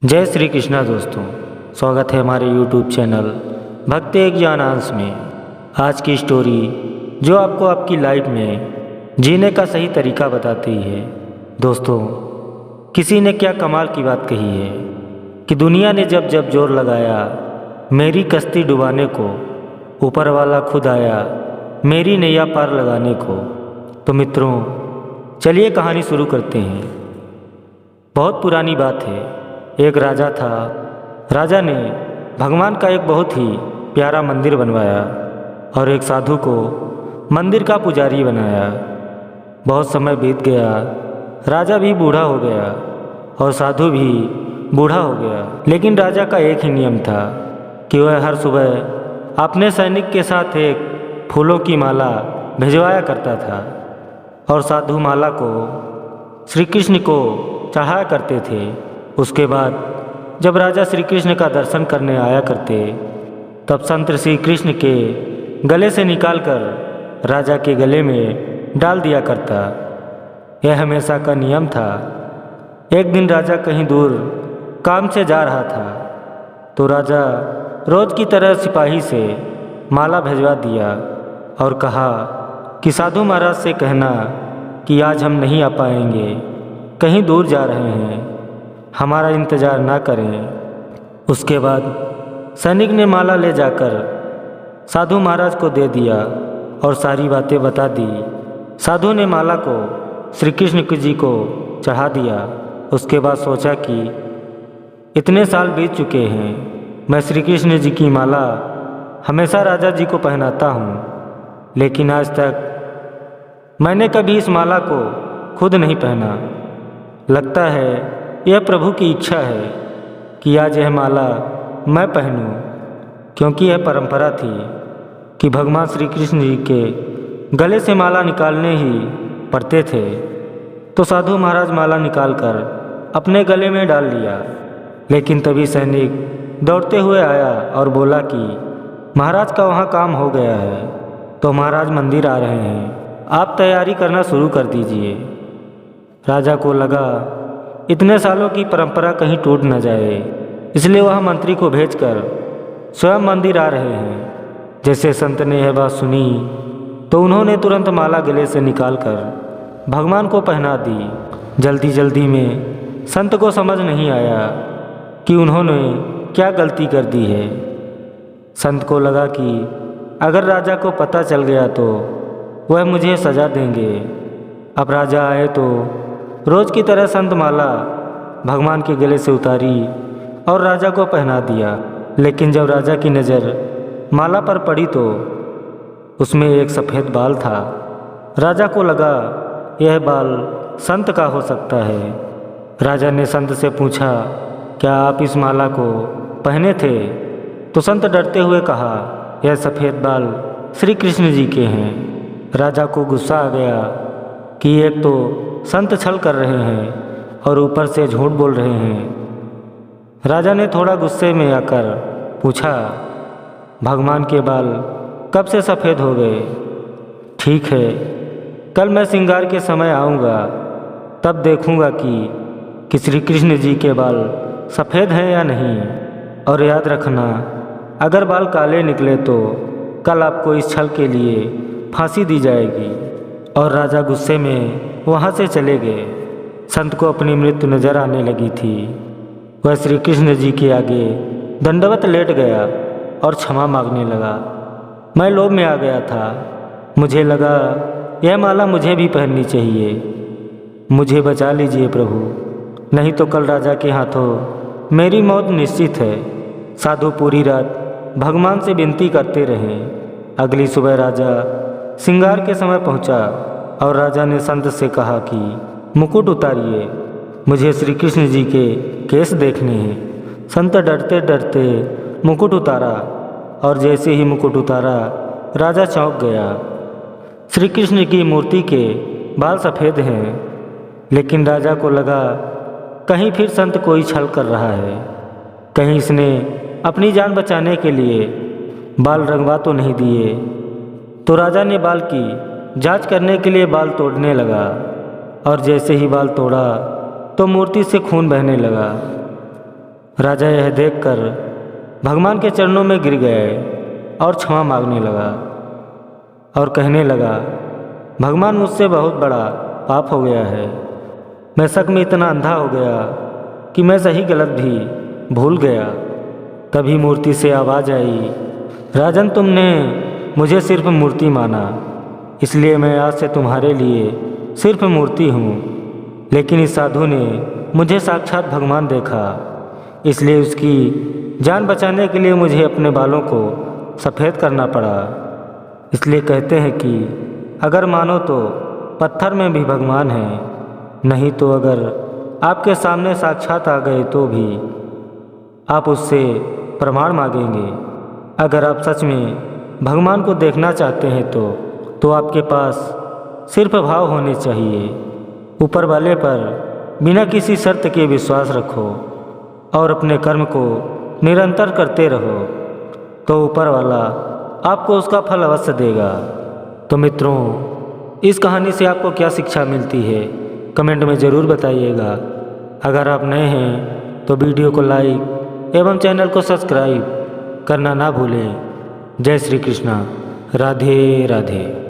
जय श्री कृष्णा दोस्तों, स्वागत है हमारे YouTube चैनल भक्ति एक ज्ञानांश में। आज की स्टोरी जो आपको आपकी लाइफ में जीने का सही तरीका बताती है। दोस्तों, किसी ने क्या कमाल की बात कही है कि दुनिया ने जब जब जोर लगाया मेरी कश्ती डुबाने को, ऊपर वाला खुद आया मेरी नैया पार लगाने को। तो मित्रों, चलिए कहानी शुरू करते हैं। बहुत पुरानी बात है। एक राजा था। राजा ने भगवान का एक बहुत ही प्यारा मंदिर बनवाया और एक साधु को मंदिर का पुजारी बनाया। बहुत समय बीत गया, राजा भी बूढ़ा हो गया और साधु भी बूढ़ा हो गया। लेकिन राजा का एक ही नियम था कि वह हर सुबह अपने सैनिक के साथ एक फूलों की माला भिजवाया करता था और साधु माला को श्री कृष्ण को चढ़ाया करते थे। उसके बाद जब राजा श्री कृष्ण का दर्शन करने आया करते, तब संत श्री कृष्ण के गले से निकालकर राजा के गले में डाल दिया करता। यह हमेशा का नियम था। एक दिन राजा कहीं दूर काम से जा रहा था, तो राजा रोज की तरह सिपाही से माला भिजवा दिया और कहा कि साधु महाराज से कहना कि आज हम नहीं आ पाएंगे, कहीं दूर जा रहे हैं, हमारा इंतज़ार ना करें। उसके बाद सैनिक ने माला ले जाकर साधु महाराज को दे दिया और सारी बातें बता दी। साधु ने माला को श्री कृष्ण जी को चढ़ा दिया। उसके बाद सोचा कि इतने साल बीत चुके हैं, मैं श्री कृष्ण जी की माला हमेशा राजा जी को पहनाता हूँ, लेकिन आज तक मैंने कभी इस माला को खुद नहीं पहना। लगता है यह प्रभु की इच्छा है कि आज यह माला मैं पहनूं, क्योंकि यह परंपरा थी कि भगवान श्री कृष्ण जी के गले से माला निकालने ही पड़ते थे। तो साधु महाराज माला निकालकर अपने गले में डाल लिया। लेकिन तभी सैनिक दौड़ते हुए आया और बोला कि महाराज का वहाँ काम हो गया है, तो महाराज मंदिर आ रहे हैं, आप तैयारी करना शुरू कर दीजिए। राजा को लगा इतने सालों की परंपरा कहीं टूट न जाए, इसलिए वह मंत्री को भेजकर स्वयं मंदिर आ रहे हैं। जैसे संत ने यह बात सुनी तो उन्होंने तुरंत माला गले से निकालकर भगवान को पहना दी। जल्दी जल्दी में संत को समझ नहीं आया कि उन्होंने क्या गलती कर दी है। संत को लगा कि अगर राजा को पता चल गया तो वह मुझे सजा देंगे। अब राजा आए तो रोज की तरह संत माला भगवान के गले से उतारी और राजा को पहना दिया। लेकिन जब राजा की नज़र माला पर पड़ी तो उसमें एक सफ़ेद बाल था। राजा को लगा यह बाल संत का हो सकता है। राजा ने संत से पूछा, क्या आप इस माला को पहने थे? तो संत डरते हुए कहा, यह सफ़ेद बाल श्री कृष्ण जी के हैं। राजा को गुस्सा आ गया कि एक तो संत छल कर रहे हैं और ऊपर से झूठ बोल रहे हैं। राजा ने थोड़ा गुस्से में आकर पूछा, भगवान के बाल कब से सफ़ेद हो गए? ठीक है, कल मैं श्रृंगार के समय आऊँगा, तब देखूँगा कि श्री कृष्ण जी के बाल सफ़ेद हैं या नहीं। और याद रखना, अगर बाल काले निकले तो कल आपको इस छल के लिए फांसी दी जाएगी। और राजा गुस्से में वहाँ से चले गए। संत को अपनी मृत्यु नजर आने लगी थी। वह श्री कृष्ण जी के आगे दंडवत लेट गया और क्षमा मांगने लगा। मैं लोभ में आ गया था, मुझे लगा यह माला मुझे भी पहननी चाहिए, मुझे बचा लीजिए प्रभु, नहीं तो कल राजा के हाथों मेरी मौत निश्चित है। साधु पूरी रात भगवान से विनती करते रहे। अगली सुबह राजा श्रृंगार के समय पहुंचा और राजा ने संत से कहा कि मुकुट उतारिए, मुझे श्री कृष्ण जी के केस देखने हैं। संत डरते डरते मुकुट उतारा और जैसे ही मुकुट उतारा राजा चौंक गया। श्री कृष्ण की मूर्ति के बाल सफ़ेद हैं, लेकिन राजा को लगा कहीं फिर संत कोई छल कर रहा है, कहीं इसने अपनी जान बचाने के लिए बाल रंगवा तो नहीं दिए। तो राजा ने बाल की जांच करने के लिए बाल तोड़ने लगा और जैसे ही बाल तोड़ा तो मूर्ति से खून बहने लगा। राजा यह देखकर भगवान के चरणों में गिर गए और क्षमा मांगने लगा और कहने लगा, भगवान मुझसे बहुत बड़ा पाप हो गया है। मैं शक में इतना अंधा हो गया कि मैं सही गलत भी भूल गया। तभी मूर्ति से आवाज़ आई, राजन तुमने मुझे सिर्फ मूर्ति माना, इसलिए मैं आज से तुम्हारे लिए सिर्फ मूर्ति हूँ। लेकिन इस साधु ने मुझे साक्षात भगवान देखा, इसलिए उसकी जान बचाने के लिए मुझे अपने बालों को सफ़ेद करना पड़ा। इसलिए कहते हैं कि अगर मानो तो पत्थर में भी भगवान है, नहीं तो अगर आपके सामने साक्षात आ गए तो भी आप उससे प्रमाण मांगेंगे। अगर आप सच में भगवान को देखना चाहते हैं तो आपके पास सिर्फ भाव होने चाहिए। ऊपर वाले पर बिना किसी शर्त के विश्वास रखो और अपने कर्म को निरंतर करते रहो, तो ऊपर वाला आपको उसका फल अवश्य देगा। तो मित्रों, इस कहानी से आपको क्या शिक्षा मिलती है, कमेंट में ज़रूर बताइएगा। अगर आप नए हैं तो वीडियो को लाइक एवं चैनल को सब्सक्राइब करना ना भूलें। जय श्री कृष्णा, राधे राधे।